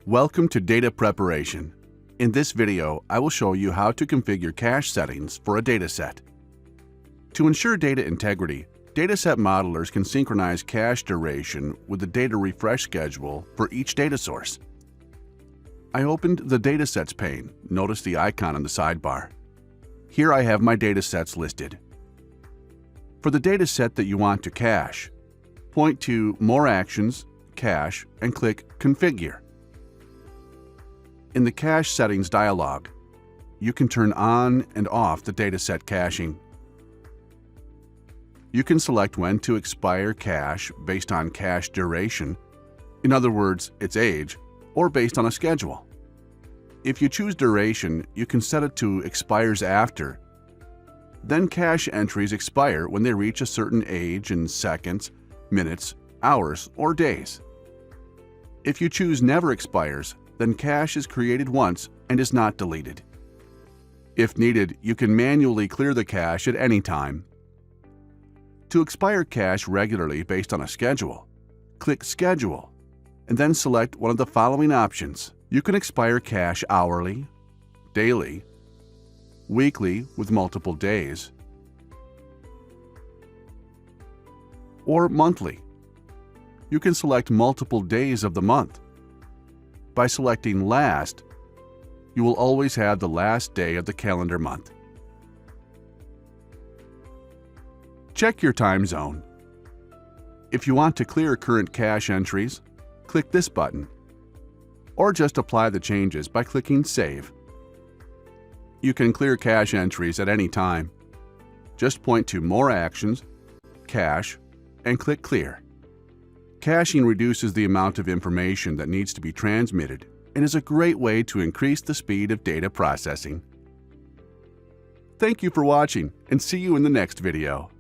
Welcome to Data Preparation. In this video, I will show you how to configure cache settings for a dataset. To ensure data integrity, dataset modelers can synchronize cache duration with the data refresh schedule for each data source. I opened the Datasets pane. Notice the icon on the sidebar. Here I have my datasets listed. For the dataset that you want to cache, point to More Actions, Cache, and click Configure. In the Cache Settings dialog, you can turn on and off the dataset caching. You can select when to expire cache based on cache duration, in other words, its age, or based on a schedule. If you choose duration, you can set it to expires after. Then cache entries expire when they reach a certain age in seconds, minutes, hours, or days. If you choose never expires, then cache is created once and is not deleted. If needed, you can manually clear the cache at any time. To expire cache regularly based on a schedule, click Schedule, and then select one of the following options. You can expire cache hourly, daily, weekly with multiple days, or monthly. You can select multiple days of the month. By selecting Last, you will always have the last day of the calendar month. Check your time zone. If you want to clear current cache entries, click this button, or just apply the changes by clicking Save. You can clear cache entries at any time. Just point to More Actions, Cache, and click Clear. Caching reduces the amount of information that needs to be transmitted and is a great way to increase the speed of data processing. Thank you for watching, and see you in the next video.